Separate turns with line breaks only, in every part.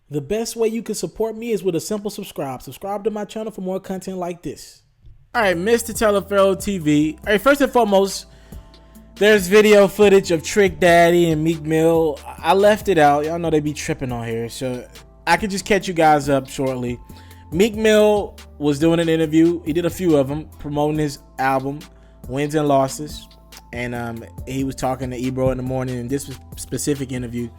The best way you can support me is with a simple subscribe. Subscribe to my channel for more content like this. All right, Itsmrtaliaferro TV. All right, first and foremost, there's video footage of Trick Daddy and Meek Mill. I left it out. Y'all know they be tripping on here, so I could just catch you guys up shortly. Meek Mill was doing an interview. He did a few of them promoting his album, Wins and Losses. And he was talking to Ebro in the morning in this specific interview.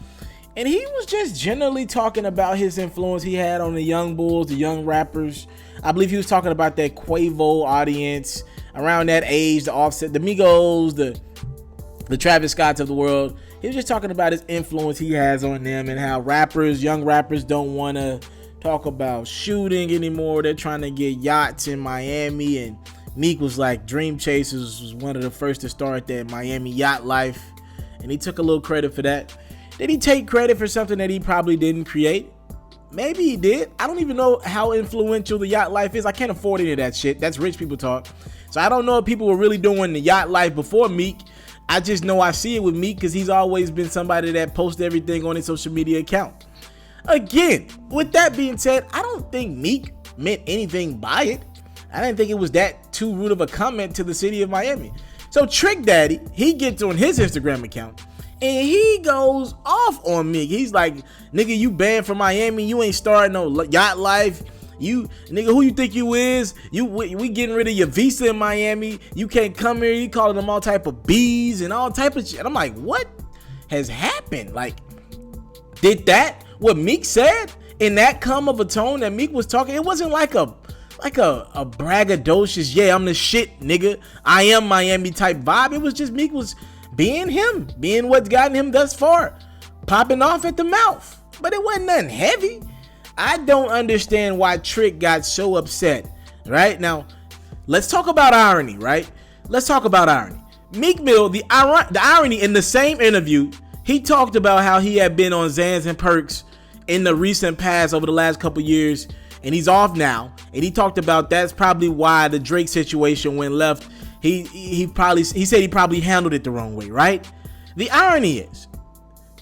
And he was just generally talking about his influence he had on the young bulls, the young rappers. I believe he was talking about that Quavo audience around that age, the Offset, the Migos, the Travis Scotts of the world. He was just talking about his influence he has on them and how rappers, young rappers, don't want to talk about shooting anymore. They're trying to get yachts in Miami. And Meek was like, Dreamchasers was one of the first to start that Miami yacht life. And he took a little credit for that. Did he take credit for something that he probably didn't create? Maybe he did. I don't even know how influential the yacht life is. I can't afford any of that shit. That's rich people talk. So I don't know if people were really doing the yacht life before Meek. I just know I see it with Meek because he's always been somebody that posts everything on his social media account. Again, with that being said, I don't think Meek meant anything by it. I didn't think it was that too rude of a comment to the city of Miami. So Trick Daddy, he gets on his Instagram account and he goes off on Meek. He's like, nigga, you banned from Miami. You ain't starting no yacht life. You, nigga, who you think you is? We getting rid of your visa in Miami. You can't come here. You calling them all type of B's and all type of shit. And I'm like, what has happened? Like, did that, what Meek said in that calm of a tone that Meek was talking, it wasn't like a braggadocious, yeah, I'm the shit, nigga, I am Miami type vibe. It was just Meek was being him, being what's gotten him thus far, popping off at the mouth. But it wasn't nothing heavy. I don't understand why Trick got so upset. Right now, let's talk about irony, right? Let's talk about irony. Meek Mill, the irony in the same interview, he talked about how he had been on Xans and Perks in the recent past over the last couple years, and he's off now. And he talked about that's probably why the Drake situation went left. He said he probably handled it the wrong way, right? The irony is,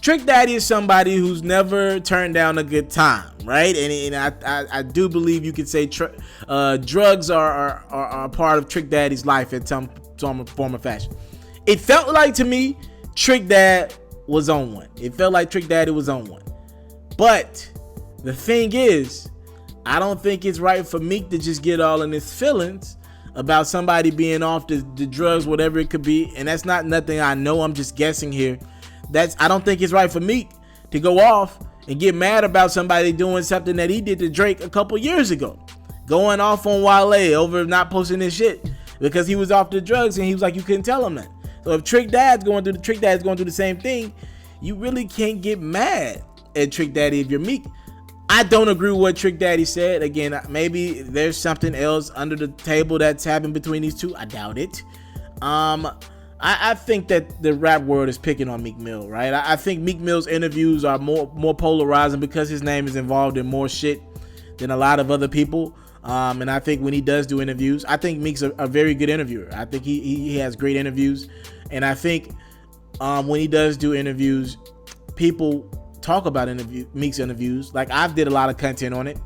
Trick Daddy is somebody who's never turned down a good time, right? And I do believe you could say drugs are a part of Trick Daddy's life in some form of fashion. It felt like to me, Trick Dad was on one. It felt like Trick Daddy was on one. But the thing is, I don't think it's right for Meek to just get all in his feelings about somebody being off the drugs, whatever it could be. And that's not nothing I know. I'm just guessing here. I don't think it's right for Meek to go off and get mad about somebody doing something that he did to Drake a couple years ago. Going off on Wale over not posting his shit because he was off the drugs and he was like, you couldn't tell him that. So if Trick Dad's going through the same thing, you really can't get mad at Trick Daddy if you're Meek. I don't agree with what Trick Daddy said. Again, maybe there's something else under the table that's happened between these two. I doubt it. I think that the rap world is picking on Meek Mill, right? I think Meek Mill's interviews are more polarizing because his name is involved in more shit than a lot of other people. And I think when he does do interviews, I think Meek's a very good interviewer. I think he has great interviews. And I think when he does do interviews, people talk about Meek's interviews. Like, I've did a lot of content on it,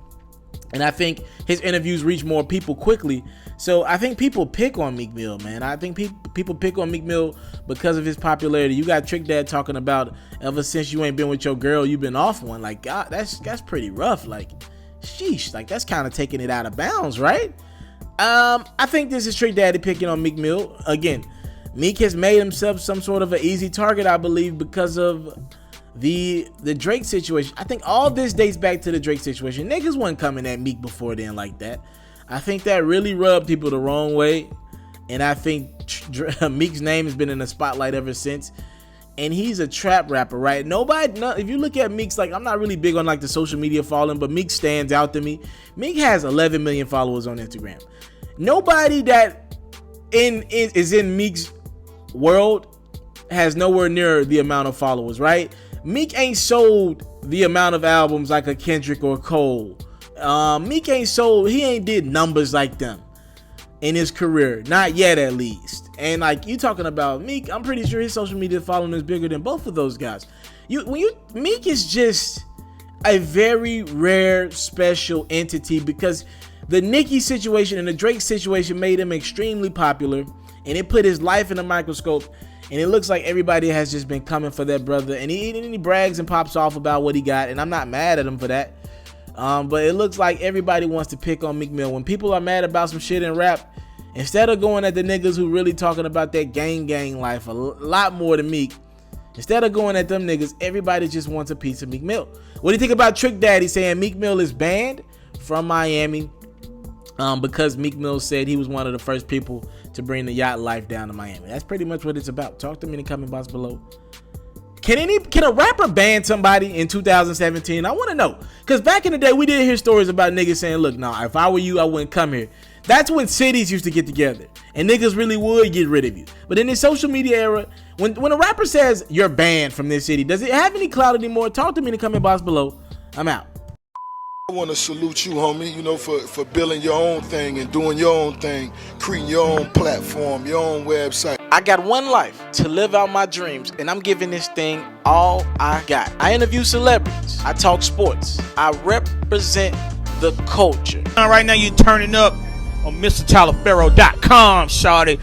and I think his interviews reach more people quickly. So I think people pick on Meek Mill, man. I think people pick on Meek Mill because of his popularity. You got Trick Dad talking about ever since you ain't been with your girl, you've been off one. Like, God, that's pretty rough. Like, sheesh, like that's kind of taking it out of bounds, right? I think this is Trick Daddy picking on Meek Mill. Again, Meek has made himself some sort of an easy target, I believe, because of the Drake situation. I think all this dates back to the Drake situation. Niggas wasn't coming at Meek before then like that. I think that really rubbed people the wrong way, and I think Meek's name has been in the spotlight ever since. And he's a trap rapper, right? If you look at Meek's, like, I'm not really big on like the social media following, but Meek stands out to me. Meek has 11 million followers on Instagram. Nobody that is in Meek's world has nowhere near the amount of followers, right? Meek ain't sold the amount of albums like a Kendrick or Cole. Meek he ain't did numbers like them in his career, not yet at least. And like you talking about Meek, I'm pretty sure his social media following is bigger than both of those guys. Meek is just a very rare special entity, because the Nicki situation and the Drake situation made him extremely popular, and it put his life in a microscope. And it looks like everybody has just been coming for that brother, and he brags and pops off about what he got, and I'm not mad at him for that. But it looks like everybody wants to pick on Meek Mill. When people are mad about some shit in rap, instead of going at the niggas who really talking about that gang life a lot more than Meek, instead of going at them niggas, everybody just wants a piece of Meek Mill. What do you think about Trick Daddy saying Meek Mill is banned from Miami because Meek Mill said he was one of the first people to bring the yacht life down to Miami? That's pretty much what it's about. Talk to me in the comment box below. Can a rapper ban somebody in 2017? I want to know, because back in the day we did hear stories about niggas saying, look, nah, if I were you, I wouldn't come here. That's when cities used to get together and niggas really would get rid of you. But in this social media era, when a rapper says you're banned from this city, does it have any clout anymore? Talk to me in the comment box below. I'm out.
I want to salute you, homie, you know, for building your own thing and doing your own thing, creating your own platform, your own website.
I got one life to live out my dreams, and I'm giving this thing all I got. I interview celebrities. I talk sports. I represent the culture.
Right now you're turning up on Itsmrtaliaferro.com, shawty. Yeah.